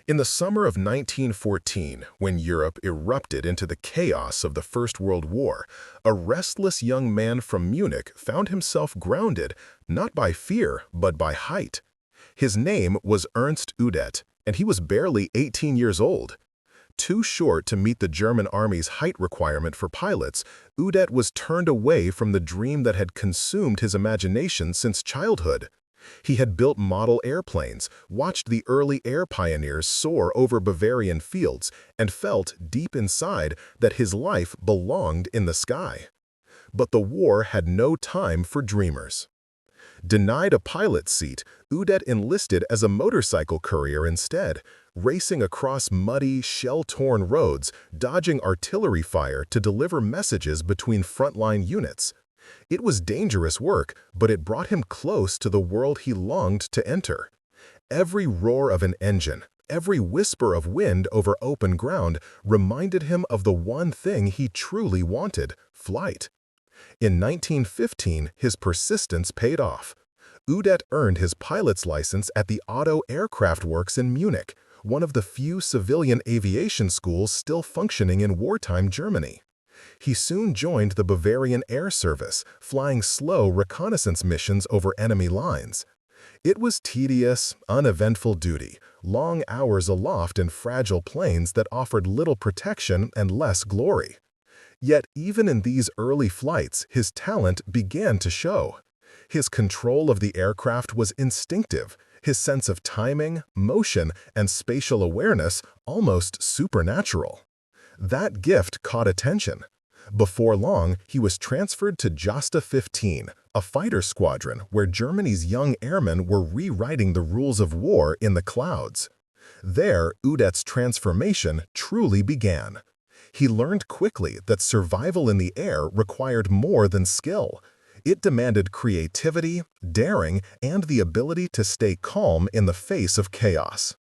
In the summer of 1914, when Europe erupted into the chaos of the First World War, a restless young man from Munich found himself grounded not by fear but by height. His name was Ernst Udet, and he was barely 18 years old. Too short to meet the German army's height requirement for pilots, Udet was turned away from the dream that had consumed his imagination since childhood. He had built model airplanes, watched the early air pioneers soar over Bavarian fields, and felt deep inside that his life belonged in the sky. But the war had no time for dreamers. Denied a pilot's seat, Udet enlisted as a motorcycle courier instead, racing across muddy, shell-torn roads, dodging artillery fire to deliver messages between frontline units. It was dangerous work, but it brought him close to the world he longed to enter. Every roar of an engine, every whisper of wind over open ground reminded him of the one thing he truly wanted: flight. In 1915, his persistence paid off. Udet earned his pilot's license at the Otto Aircraft Works in Munich, one of the few civilian aviation schools still functioning in wartime Germany. He soon joined the Bavarian Air Service, flying slow reconnaissance missions over enemy lines. It was tedious, uneventful duty, long hours aloft in fragile planes that offered little protection and less glory. Yet even in these early flights, his talent began to show. His control of the aircraft was instinctive, his sense of timing, motion, and spatial awareness almost supernatural. That gift caught attention. Before long, he was transferred to Josta 15, a fighter squadron where Germany's young airmen were rewriting the rules of war in the clouds. There, Udet's transformation truly began. He learned quickly that survival in the air required more than skill. It demanded creativity, daring, and the ability to stay calm in the face of chaos.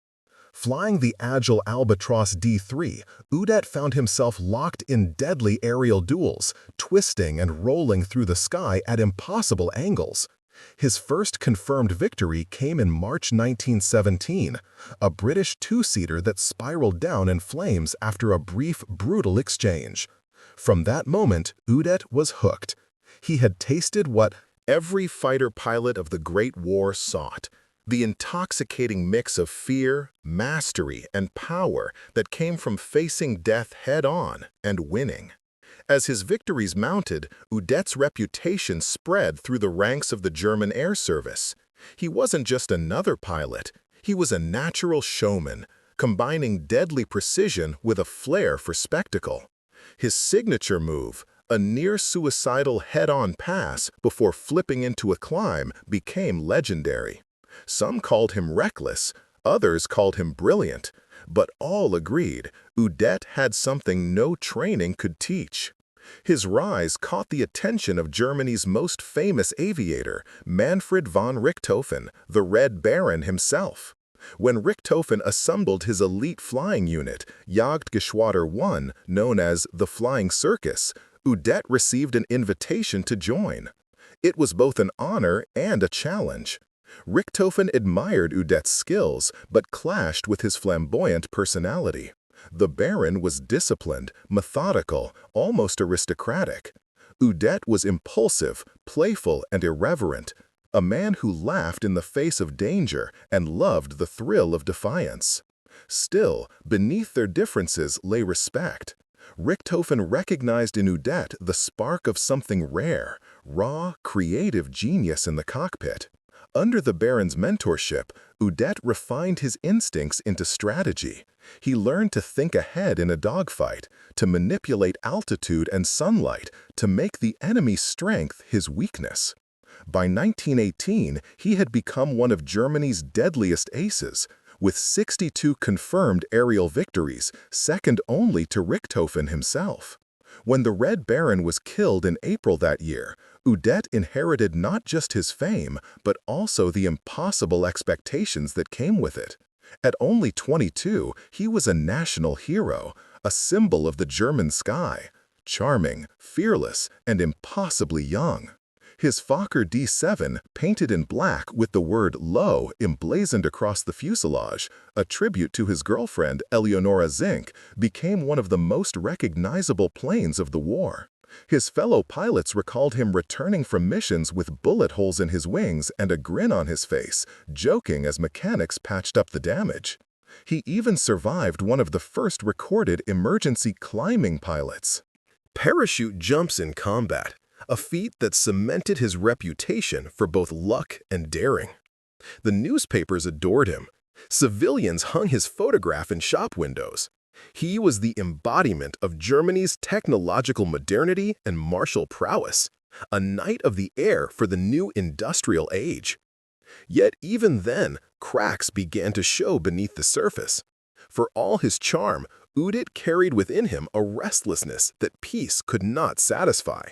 Flying the agile Albatros D3, Udet found himself locked in deadly aerial duels, twisting and rolling through the sky at impossible angles. His first confirmed victory came in March 1917, a British two-seater that spiraled down in flames after a brief, brutal exchange. From that moment, Udet was hooked. He had tasted what every fighter pilot of the Great War sought: the intoxicating mix of fear, mastery, and power that came from facing death head-on and winning. As his victories mounted, Udet's reputation spread through the ranks of the German Air Service. He wasn't just another pilot, he was a natural showman, combining deadly precision with a flair for spectacle. His signature move, a near-suicidal head-on pass before flipping into a climb, became legendary. Some called him reckless, others called him brilliant, but all agreed Udet had something no training could teach. His rise caught the attention of Germany's most famous aviator, Manfred von Richthofen, the Red Baron himself. When Richthofen assembled his elite flying unit, Jagdgeschwader 1, known as the Flying Circus, Udet received an invitation to join. It was both an honor and a challenge. Richthofen admired Udet's skills, but clashed with his flamboyant personality. The Baron was disciplined, methodical, almost aristocratic. Udet was impulsive, playful, and irreverent, a man who laughed in the face of danger and loved the thrill of defiance. Still, beneath their differences lay respect. Richthofen recognized in Udet the spark of something rare, raw, creative genius in the cockpit. Under the Baron's mentorship, Udet refined his instincts into strategy. He learned to think ahead in a dogfight, to manipulate altitude and sunlight, to make the enemy's strength his weakness. By 1918, he had become one of Germany's deadliest aces, with 62 confirmed aerial victories, second only to Richthofen himself. When the Red Baron was killed in April that year, Udet inherited not just his fame, but also the impossible expectations that came with it. At only 22, he was a national hero, a symbol of the German sky, charming, fearless, and impossibly young. His Fokker D-7, painted in black with the word "Low" emblazoned across the fuselage, a tribute to his girlfriend Eleonora Zink, became one of the most recognizable planes of the war. His fellow pilots recalled him returning from missions with bullet holes in his wings and a grin on his face, joking as mechanics patched up the damage. He even survived one of the first recorded emergency climbing pilots. Parachute jumps in combat, a feat that cemented his reputation for both luck and daring. The newspapers adored him. Civilians hung his photograph in shop windows. He was the embodiment of Germany's technological modernity and martial prowess, a knight of the air for the new industrial age. Yet even then, cracks began to show beneath the surface. For all his charm, Udet carried within him a restlessness that peace could not satisfy.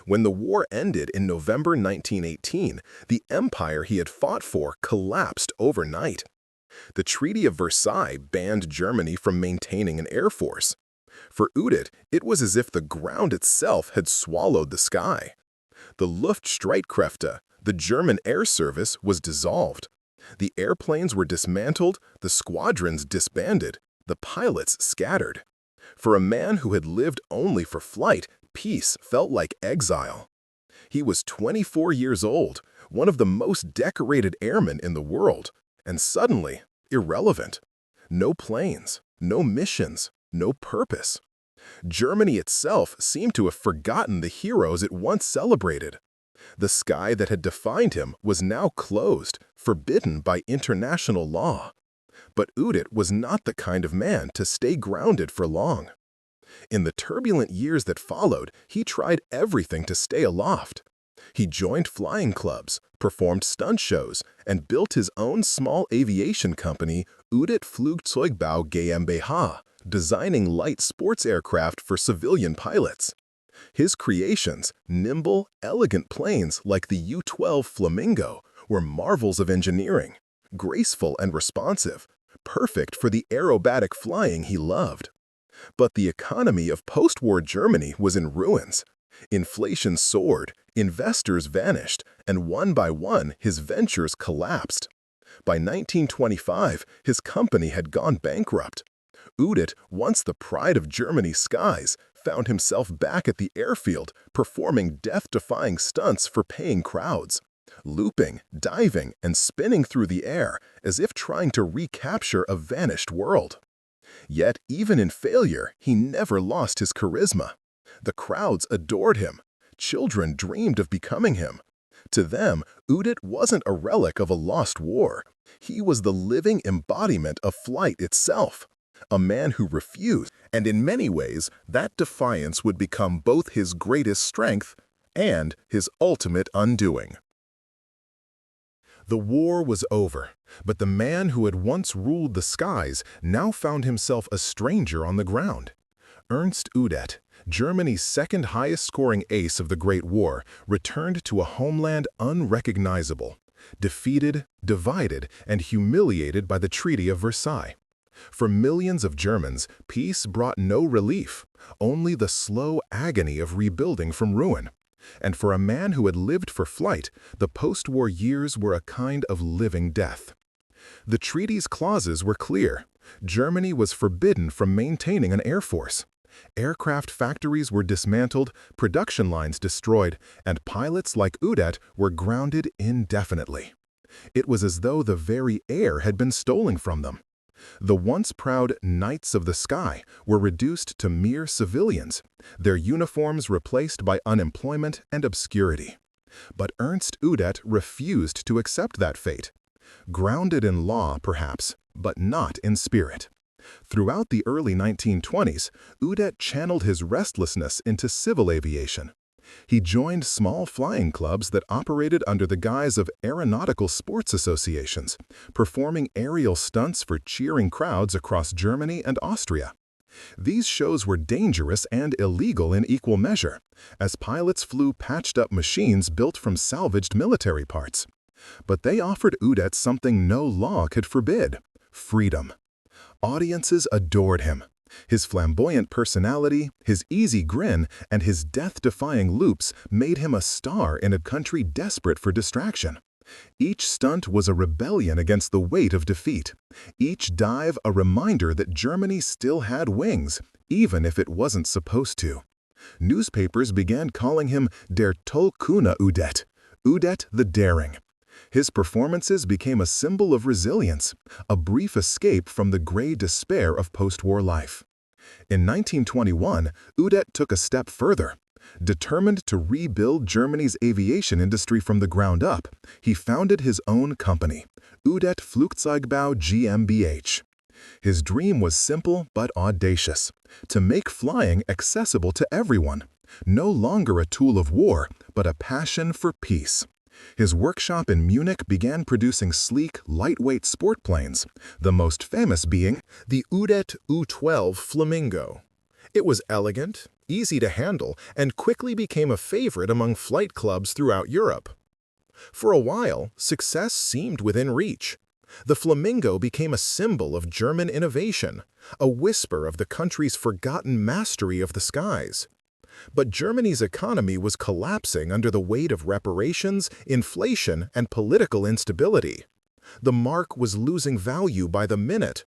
When the war ended in November 1918, the empire he had fought for collapsed overnight. The Treaty of Versailles banned Germany from maintaining an air force. For Udet, it was as if the ground itself had swallowed the sky. The Luftstreitkräfte, the German air service, was dissolved. The airplanes were dismantled, the squadrons disbanded, the pilots scattered. For a man who had lived only for flight, peace felt like exile. He was 24 years old, one of the most decorated airmen in the world, and suddenly irrelevant. No planes, no missions, no purpose. Germany itself seemed to have forgotten the heroes it once celebrated. The sky that had defined him was now closed, forbidden by international law. But Udet was not the kind of man to stay grounded for long. In the turbulent years that followed, he tried everything to stay aloft. He joined flying clubs, performed stunt shows, and built his own small aviation company, Udet Flugzeugbau GmbH, designing light sports aircraft for civilian pilots. His creations, nimble, elegant planes like the U-12 Flamingo, were marvels of engineering, graceful and responsive, perfect for the aerobatic flying he loved. But the economy of post-war Germany was in ruins. Inflation soared, investors vanished, and one by one his ventures collapsed. By 1925, his company had gone bankrupt. Udet, once the pride of Germany's skies, found himself back at the airfield performing death-defying stunts for paying crowds, looping, diving, and spinning through the air as if trying to recapture a vanished world. Yet, even in failure, he never lost his charisma. The crowds adored him. Children dreamed of becoming him. To them, Udet wasn't a relic of a lost war. He was the living embodiment of flight itself, a man who refused, and in many ways, that defiance would become both his greatest strength and his ultimate undoing. The war was over, but the man who had once ruled the skies now found himself a stranger on the ground. Ernst Udet, Germany's second highest-scoring ace of the Great War, returned to a homeland unrecognizable, defeated, divided, and humiliated by the Treaty of Versailles. For millions of Germans, peace brought no relief, only the slow agony of rebuilding from ruin. And for a man who had lived for flight, the post-war years were a kind of living death. The treaty's clauses were clear. Germany was forbidden from maintaining an air force. Aircraft factories were dismantled, production lines destroyed, and pilots like Udet were grounded indefinitely. It was as though the very air had been stolen from them. The once proud Knights of the Sky were reduced to mere civilians, their uniforms replaced by unemployment and obscurity. But Ernst Udet refused to accept that fate. Grounded in law, perhaps, but not in spirit. Throughout the early 1920s, Udet channeled his restlessness into civil aviation. He joined small flying clubs that operated under the guise of aeronautical sports associations, performing aerial stunts for cheering crowds across Germany and Austria. These shows were dangerous and illegal in equal measure, as pilots flew patched-up machines built from salvaged military parts. But they offered Udet something no law could forbid: freedom. Audiences adored him. His flamboyant personality, his easy grin, and his death-defying loops made him a star in a country desperate for distraction. Each stunt was a rebellion against the weight of defeat. Each dive a reminder that Germany still had wings, even if it wasn't supposed to. Newspapers began calling him Der tollkühne Udet, Udet the Daring. His performances became a symbol of resilience, a brief escape from the gray despair of post-war life. In 1921, Udet took a step further. Determined to rebuild Germany's aviation industry from the ground up, he founded his own company, Udet Flugzeugbau GmbH. His dream was simple but audacious: to make flying accessible to everyone, no longer a tool of war, but a passion for peace. His workshop in Munich began producing sleek, lightweight sport planes, the most famous being the Udet U-12 Flamingo. It was elegant, easy to handle, and quickly became a favorite among flight clubs throughout Europe. For a while, success seemed within reach. The Flamingo became a symbol of German innovation, a whisper of the country's forgotten mastery of the skies. But Germany's economy was collapsing under the weight of reparations, inflation, and political instability. The mark was losing value by the minute.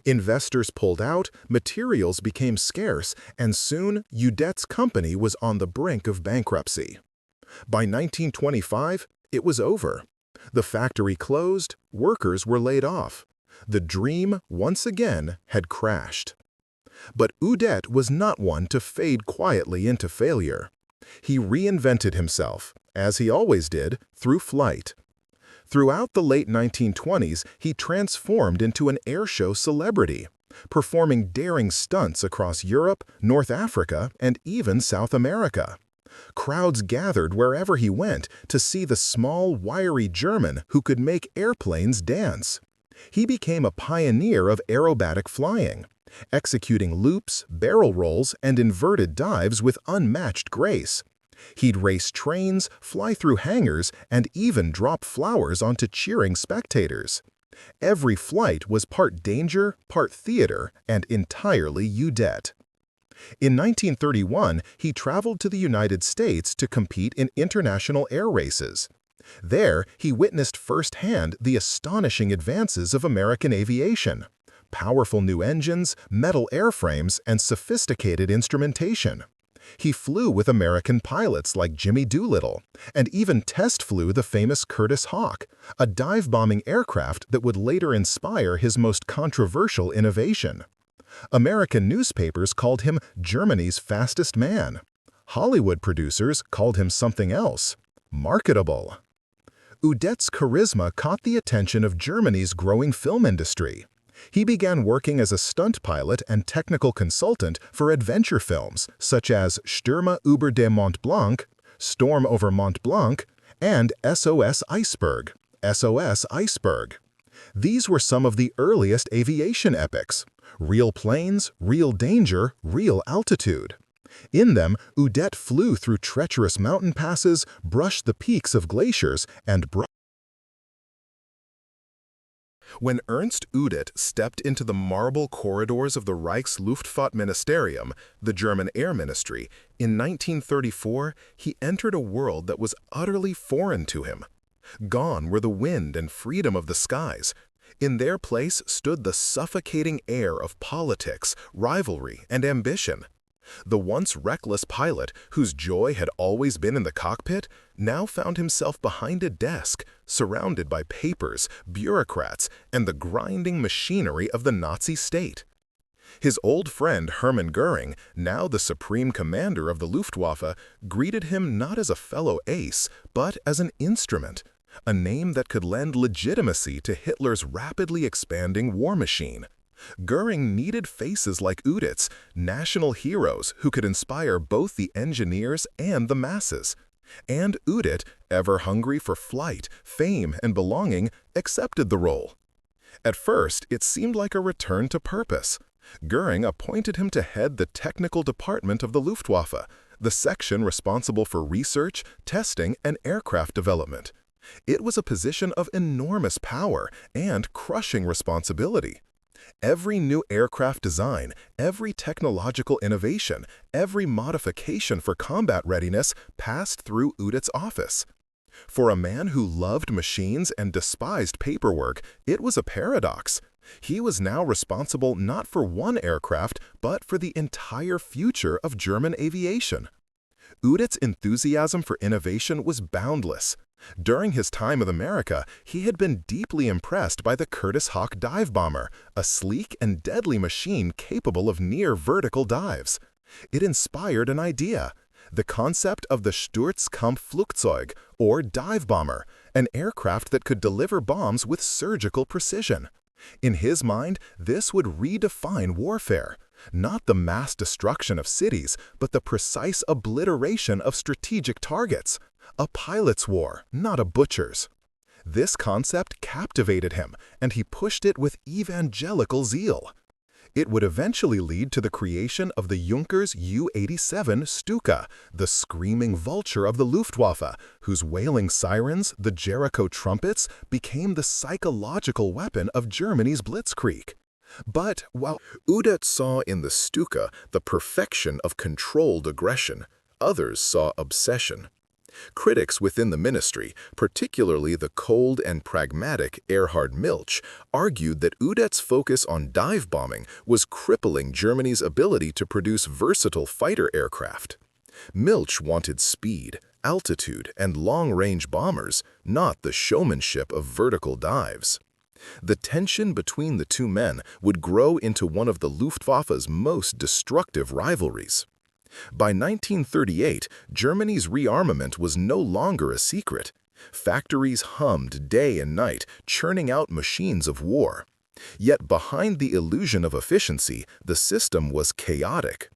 Investors pulled out, materials became scarce, and soon Udet's company was on the brink of bankruptcy. By 1925, it was over. The factory closed, workers were laid off. The dream, once again, had crashed. But Udet was not one to fade quietly into failure. He reinvented himself, as he always did, through flight. Throughout the late 1920s, he transformed into an airshow celebrity, performing daring stunts across Europe, North Africa, and even South America. Crowds gathered wherever he went to see the small, wiry German who could make airplanes dance. He became a pioneer of aerobatic flying, executing loops, barrel rolls, and inverted dives with unmatched grace. He'd race trains, fly through hangars, and even drop flowers onto cheering spectators. Every flight was part danger, part theater, and entirely Udet. In 1931, he traveled to the United States to compete in international air races. There, he witnessed firsthand the astonishing advances of American aviation: powerful new engines, metal airframes, and sophisticated instrumentation. He flew with American pilots like Jimmy Doolittle, and even test flew the famous Curtiss Hawk, a dive-bombing aircraft that would later inspire his most controversial innovation. American newspapers called him Germany's fastest man. Hollywood producers called him something else: marketable. Udet's charisma caught the attention of Germany's growing film industry. He began working as a stunt pilot and technical consultant for adventure films such as Stürme über den Mont Blanc, Storm over Mont Blanc, and SOS Iceberg, SOS Iceberg. These were some of the earliest aviation epics: real planes, real danger, real altitude. In them, Udet flew through treacherous mountain passes, brushed the peaks of glaciers, and When Ernst Udet stepped into the marble corridors of the Reich's Luftwaffe Ministerium, the German Air Ministry, in 1934, he entered a world that was utterly foreign to him. Gone were the wind and freedom of the skies. In their place stood the suffocating air of politics, rivalry, and ambition. The once reckless pilot, whose joy had always been in the cockpit, now found himself behind a desk, surrounded by papers, bureaucrats, and the grinding machinery of the Nazi state. His old friend Hermann Göring, now the supreme commander of the Luftwaffe, greeted him not as a fellow ace, but as an instrument, a name that could lend legitimacy to Hitler's rapidly expanding war machine. Göring needed faces like Udet's, national heroes who could inspire both the engineers and the masses. And Udet, ever hungry for flight, fame, and belonging, accepted the role. At first, it seemed like a return to purpose. Göring appointed him to head the technical department of the Luftwaffe, the section responsible for research, testing, and aircraft development. It was a position of enormous power and crushing responsibility. Every new aircraft design, every technological innovation, every modification for combat readiness passed through Udet's office. For a man who loved machines and despised paperwork, it was a paradox. He was now responsible not for one aircraft, but for the entire future of German aviation. Udet's enthusiasm for innovation was boundless. During his time with America, he had been deeply impressed by the Curtiss Hawk dive bomber, a sleek and deadly machine capable of near-vertical dives. It inspired an idea: the concept of the Sturzkampfflugzeug, or dive bomber, an aircraft that could deliver bombs with surgical precision. In his mind, this would redefine warfare. Not the mass destruction of cities, but the precise obliteration of strategic targets. A pilot's war, not a butcher's. This concept captivated him, and he pushed it with evangelical zeal. It would eventually lead to the creation of the Junkers U-87 Stuka, the screaming vulture of the Luftwaffe, whose wailing sirens, the Jericho trumpets, became the psychological weapon of Germany's blitzkrieg. But while Udet saw in the Stuka the perfection of controlled aggression, others saw obsession. Critics within the ministry, particularly the cold and pragmatic Erhard Milch, argued that Udet's focus on dive bombing was crippling Germany's ability to produce versatile fighter aircraft. Milch wanted speed, altitude, and long-range bombers, not the showmanship of vertical dives. The tension between the two men would grow into one of the Luftwaffe's most destructive rivalries. By 1938, Germany's rearmament was no longer a secret. Factories hummed day and night, churning out machines of war. Yet behind the illusion of efficiency, the system was chaotic.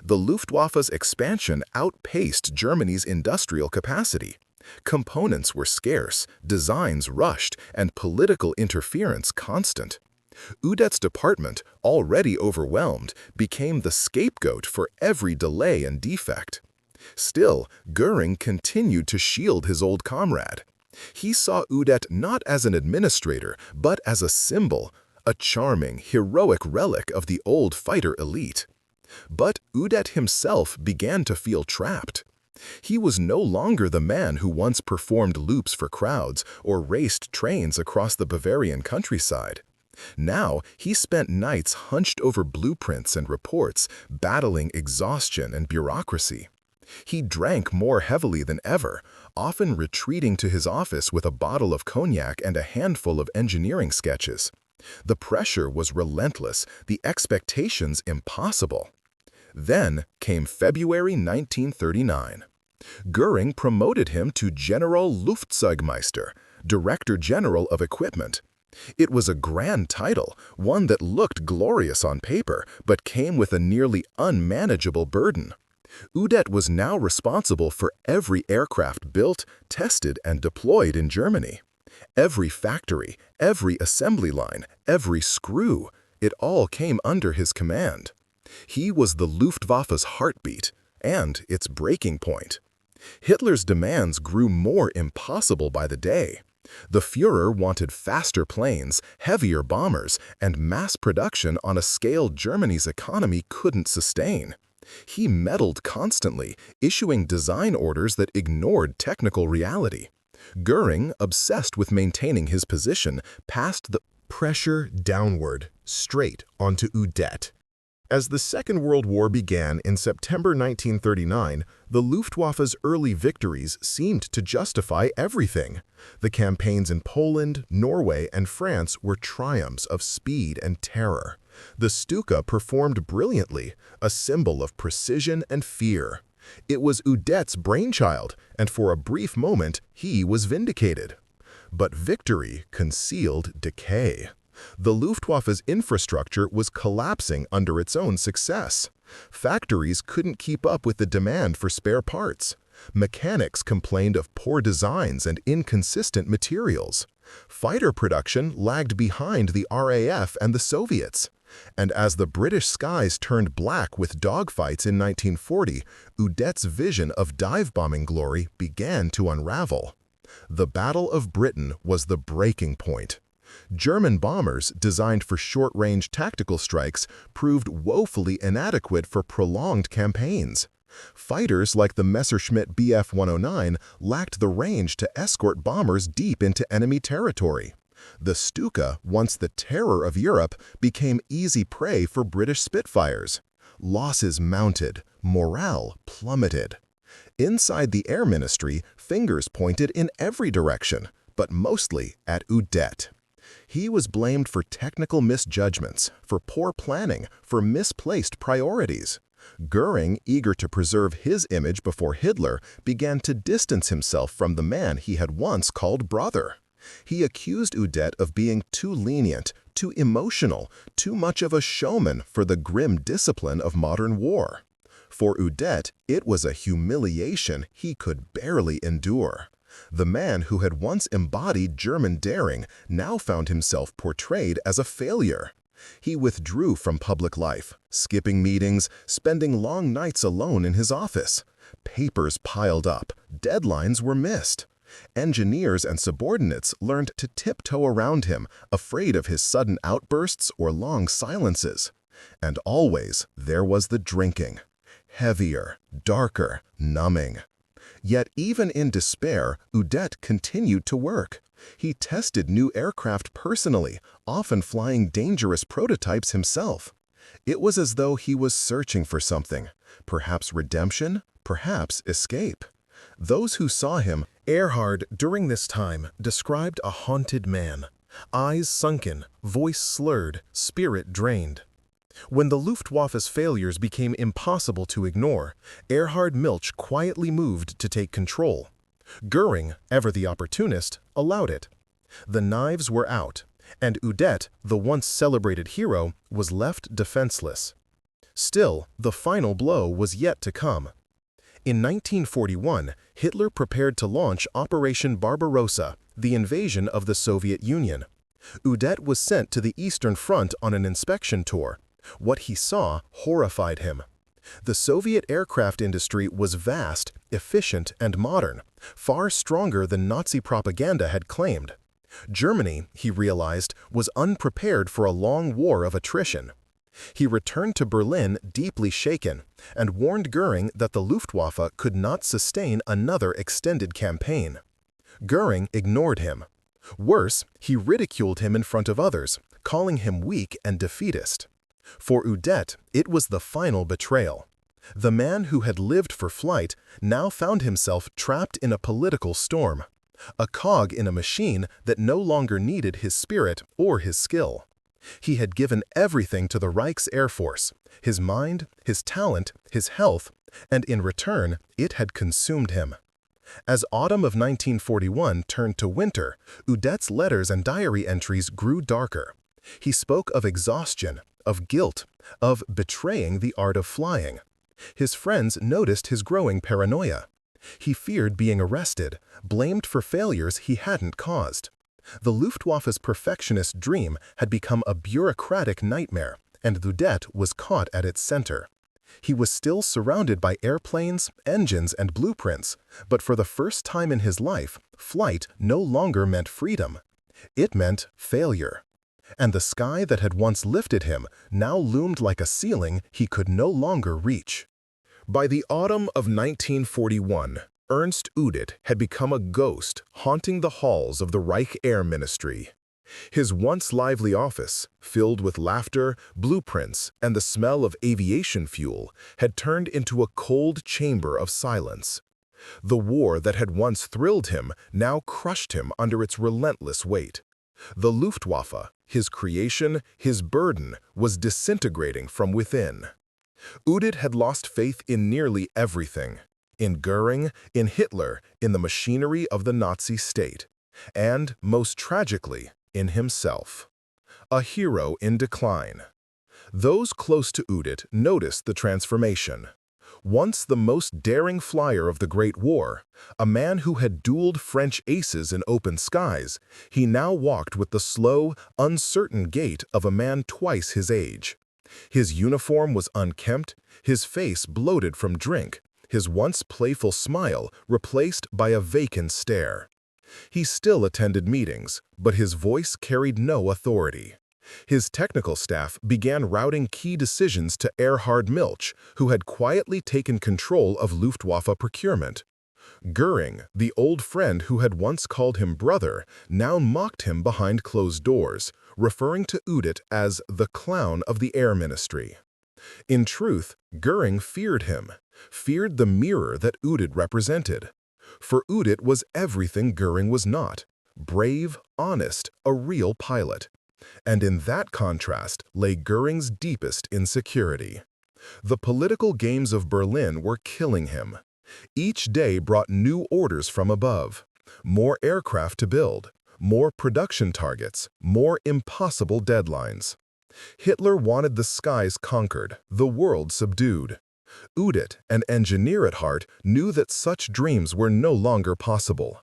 The Luftwaffe's expansion outpaced Germany's industrial capacity. Components were scarce, designs rushed, and political interference constant. Udet's department, already overwhelmed, became the scapegoat for every delay and defect. Still, Göring continued to shield his old comrade. He saw Udet not as an administrator, but as a symbol, a charming, heroic relic of the old fighter elite. But Udet himself began to feel trapped. He was no longer the man who once performed loops for crowds or raced trains across the Bavarian countryside. Now, he spent nights hunched over blueprints and reports, battling exhaustion and bureaucracy. He drank more heavily than ever, often retreating to his office with a bottle of cognac and a handful of engineering sketches. The pressure was relentless, the expectations impossible. Then came February 1939. Göring promoted him to General Luftzeugmeister, Director General of Equipment. It was a grand title, one that looked glorious on paper, but came with a nearly unmanageable burden. Udet was now responsible for every aircraft built, tested, and deployed in Germany. Every factory, every assembly line, every screw, it all came under his command. He was the Luftwaffe's heartbeat and its breaking point. Hitler's demands grew more impossible by the day. The Führer wanted faster planes, heavier bombers, and mass production on a scale Germany's economy couldn't sustain. He meddled constantly, issuing design orders that ignored technical reality. Göring, obsessed with maintaining his position, passed the pressure downward, straight onto Udet. As the Second World War began in September 1939, the Luftwaffe's early victories seemed to justify everything. The campaigns in Poland, Norway, and France were triumphs of speed and terror. The Stuka performed brilliantly, a symbol of precision and fear. It was Udet's brainchild, and for a brief moment, he was vindicated. But victory concealed decay. The Luftwaffe's infrastructure was collapsing under its own success. Factories couldn't keep up with the demand for spare parts. Mechanics complained of poor designs and inconsistent materials. Fighter production lagged behind the RAF and the Soviets. And as the British skies turned black with dogfights in 1940, Udet's vision of dive-bombing glory began to unravel. The Battle of Britain was the breaking point. German bombers, designed for short-range tactical strikes, proved woefully inadequate for prolonged campaigns. Fighters like the Messerschmitt Bf 109 lacked the range to escort bombers deep into enemy territory. The Stuka, once the terror of Europe, became easy prey for British Spitfires. Losses mounted, morale plummeted. Inside the Air Ministry, fingers pointed in every direction, but mostly at Udet. He was blamed for technical misjudgments, for poor planning, for misplaced priorities. Göring, eager to preserve his image before Hitler, began to distance himself from the man he had once called brother. He accused Udet of being too lenient, too emotional, too much of a showman for the grim discipline of modern war. For Udet, it was a humiliation he could barely endure. The man who had once embodied German daring now found himself portrayed as a failure. He withdrew from public life, skipping meetings, spending long nights alone in his office. Papers piled up, deadlines were missed. Engineers and subordinates learned to tiptoe around him, afraid of his sudden outbursts or long silences. And always there was the drinking. Heavier, darker, numbing. Yet even in despair, Udet continued to work. He tested new aircraft personally, often flying dangerous prototypes himself. It was as though he was searching for something, perhaps redemption, perhaps escape. Those who saw him, Erhard during this time described a haunted man, eyes sunken, voice slurred, spirit drained. When the Luftwaffe's failures became impossible to ignore, Erhard Milch quietly moved to take control. Göring, ever the opportunist, allowed it. The knives were out, and Udet, the once celebrated hero, was left defenseless. Still, the final blow was yet to come. In 1941, Hitler prepared to launch Operation Barbarossa, the invasion of the Soviet Union. Udet was sent to the Eastern Front on an inspection tour. What he saw horrified him. The Soviet aircraft industry was vast, efficient, and modern, far stronger than Nazi propaganda had claimed. Germany, he realized, was unprepared for a long war of attrition. He returned to Berlin deeply shaken and warned Göring that the Luftwaffe could not sustain another extended campaign. Göring ignored him. Worse, he ridiculed him in front of others, calling him weak and defeatist. For Udet, it was the final betrayal. The man who had lived for flight now found himself trapped in a political storm, a cog in a machine that no longer needed his spirit or his skill. He had given everything to the Reich's Air Force, his mind, his talent, his health, and in return, it had consumed him. As autumn of 1941 turned to winter, Udet's letters and diary entries grew darker. He spoke of exhaustion, of guilt, of betraying the art of flying. His friends noticed his growing paranoia. He feared being arrested, blamed for failures he hadn't caused. The Luftwaffe's perfectionist dream had become a bureaucratic nightmare, and Udet was caught at its center. He was still surrounded by airplanes, engines, and blueprints, but for the first time in his life, flight no longer meant freedom. It meant failure. And the sky that had once lifted him now loomed like a ceiling he could no longer reach. By the autumn of 1941, Ernst Udet had become a ghost haunting the halls of the Reich Air Ministry. His once lively office, filled with laughter, blueprints, and the smell of aviation fuel, had turned into a cold chamber of silence. The war that had once thrilled him now crushed him under its relentless weight. The Luftwaffe, his creation, his burden, was disintegrating from within. Udet had lost faith in nearly everything. In Göring, in Hitler, in the machinery of the Nazi state, and, most tragically, in himself. A hero in decline. Those close to Udet noticed the transformation. Once the most daring flyer of the Great War, a man who had dueled French aces in open skies, he now walked with the slow, uncertain gait of a man twice his age. His uniform was unkempt, his face bloated from drink, his once playful smile replaced by a vacant stare. He still attended meetings, but his voice carried no authority. His technical staff began routing key decisions to Erhard Milch, who had quietly taken control of Luftwaffe procurement. Göring, the old friend who had once called him brother, now mocked him behind closed doors, referring to Udet as the clown of the Air Ministry. In truth, Göring feared him, feared the mirror that Udet represented. For Udet was everything Göring was not: brave, honest, a real pilot. And in that contrast lay Göring's deepest insecurity. The political games of Berlin were killing him. Each day brought new orders from above: more aircraft to build, more production targets, more impossible deadlines. Hitler wanted the skies conquered, the world subdued. Udet, an engineer at heart, knew that such dreams were no longer possible.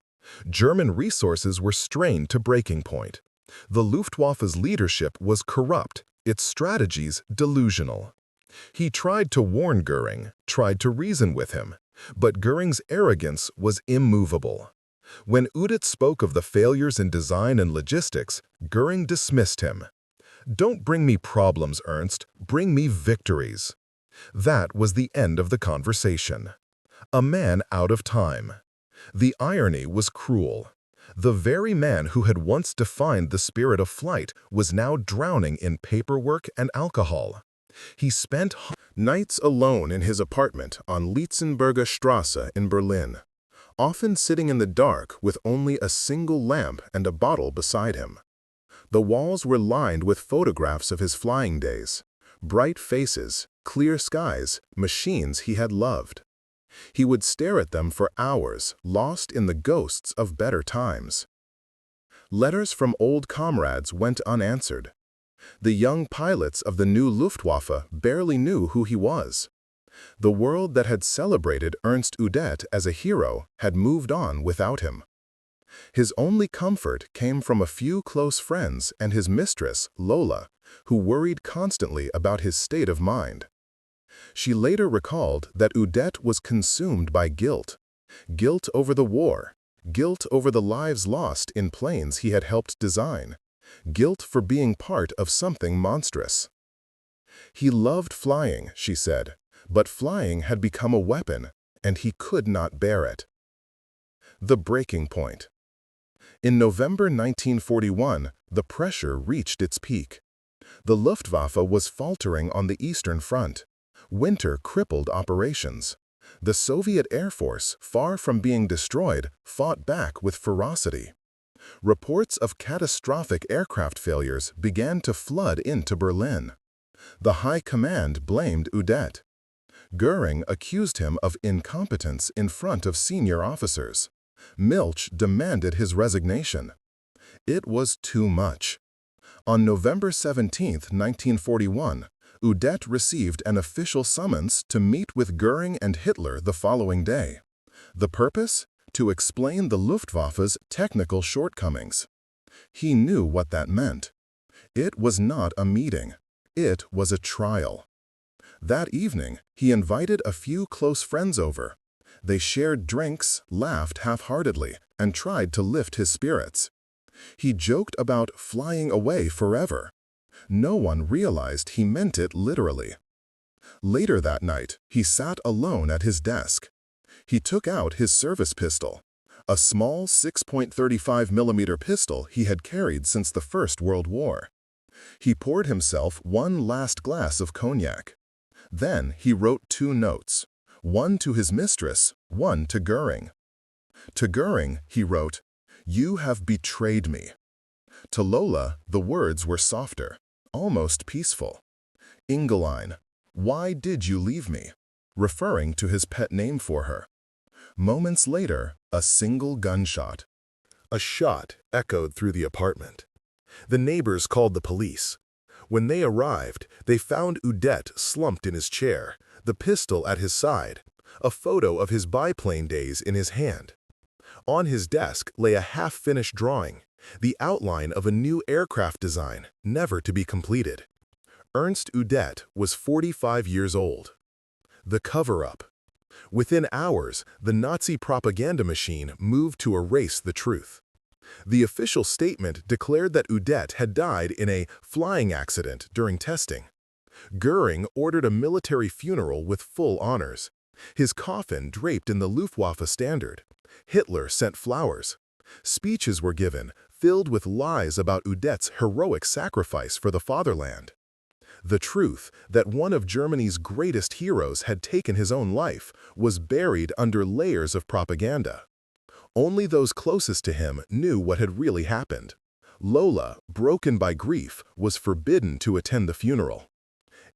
German resources were strained to breaking point. The Luftwaffe's leadership was corrupt, its strategies delusional. He tried to warn Göring, tried to reason with him, but Göring's arrogance was immovable. When Udet spoke of the failures in design and logistics, Göring dismissed him. "Don't bring me problems, Ernst, bring me victories." That was the end of the conversation. A man out of time. The irony was cruel. The very man who had once defined the spirit of flight was now drowning in paperwork and alcohol. He spent nights alone in his apartment on Lietzenberger Straße in Berlin, often sitting in the dark with only a single lamp and a bottle beside him. The walls were lined with photographs of his flying days: bright faces, clear skies, machines he had loved. He would stare at them for hours, lost in the ghosts of better times. Letters from old comrades went unanswered. The young pilots of the new Luftwaffe barely knew who he was. The world that had celebrated Ernst Udet as a hero had moved on without him. His only comfort came from a few close friends and his mistress, Lola, who worried constantly about his state of mind. She later recalled that Udet was consumed by guilt. Guilt over the war, guilt over the lives lost in planes he had helped design, guilt for being part of something monstrous. He loved flying, she said, but flying had become a weapon, and he could not bear it. The breaking point. In November 1941, the pressure reached its peak. The Luftwaffe was faltering on the Eastern Front. Winter crippled operations. The Soviet Air Force, far from being destroyed, fought back with ferocity. Reports of catastrophic aircraft failures began to flood into Berlin. The High Command blamed Udet. Göring accused him of incompetence in front of senior officers. Milch demanded his resignation. It was too much. On November 17, 1941, Udet received an official summons to meet with Göring and Hitler the following day. The purpose? To explain the Luftwaffe's technical shortcomings. He knew what that meant. It was not a meeting. It was a trial. That evening, he invited a few close friends over. They shared drinks, laughed half-heartedly, and tried to lift his spirits. He joked about flying away forever. No one realized he meant it literally. Later that night, he sat alone at his desk. He took out his service pistol, a small 6.35mm pistol he had carried since the First World War. He poured himself one last glass of cognac. Then he wrote 2 notes, one to his mistress, one to Göring. To Göring, he wrote, "You have betrayed me." To Lola, the words were softer, almost peaceful. "Ingeline, why did you leave me?" referring to his pet name for her. Moments later, a single gunshot. A shot echoed through the apartment. The neighbors called the police. When they arrived, they found Udet slumped in his chair, the pistol at his side, a photo of his biplane days in his hand. On his desk lay a half-finished drawing, the outline of a new aircraft design, never to be completed. Ernst Udet was 45 years old. The cover-up. Within hours, the Nazi propaganda machine moved to erase the truth. The official statement declared that Udet had died in a flying accident during testing. Göring ordered a military funeral with full honors. His coffin draped in the Luftwaffe standard. Hitler sent flowers. Speeches were given, filled with lies about Udet's heroic sacrifice for the fatherland. The truth that one of Germany's greatest heroes had taken his own life was buried under layers of propaganda. Only those closest to him knew what had really happened. Lola, broken by grief, was forbidden to attend the funeral.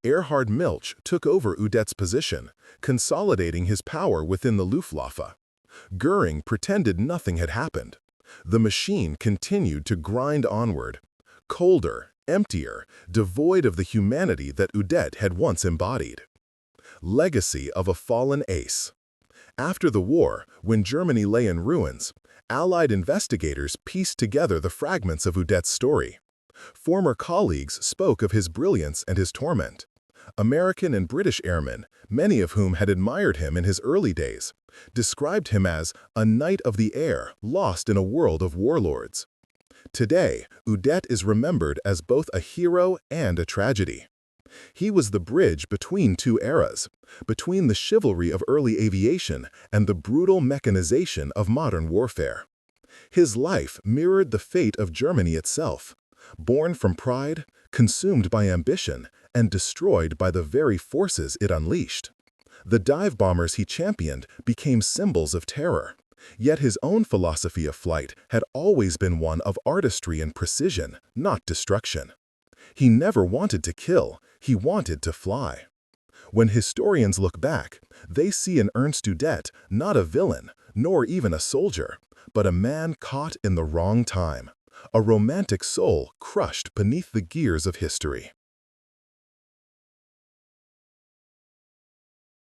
Erhard Milch took over Udet's position, consolidating his power within the Luftwaffe. Göring pretended nothing had happened. The machine continued to grind onward, colder, emptier, devoid of the humanity that Udet had once embodied. Legacy of a fallen ace. After the war, when Germany lay in ruins, Allied investigators pieced together the fragments of Udet's story. Former colleagues spoke of his brilliance and his torment. American and British airmen, many of whom had admired him in his early days, described him as a knight of the air lost in a world of warlords. Today, Udet is remembered as both a hero and a tragedy. He was the bridge between two eras, between the chivalry of early aviation and the brutal mechanization of modern warfare. His life mirrored the fate of Germany itself, born from pride, consumed by ambition, and destroyed by the very forces it unleashed. The dive bombers he championed became symbols of terror, yet his own philosophy of flight had always been one of artistry and precision, not destruction. He never wanted to kill, he wanted to fly. When historians look back, they see in Ernst Udet not a villain, nor even a soldier, but a man caught in the wrong time, a romantic soul crushed beneath the gears of history.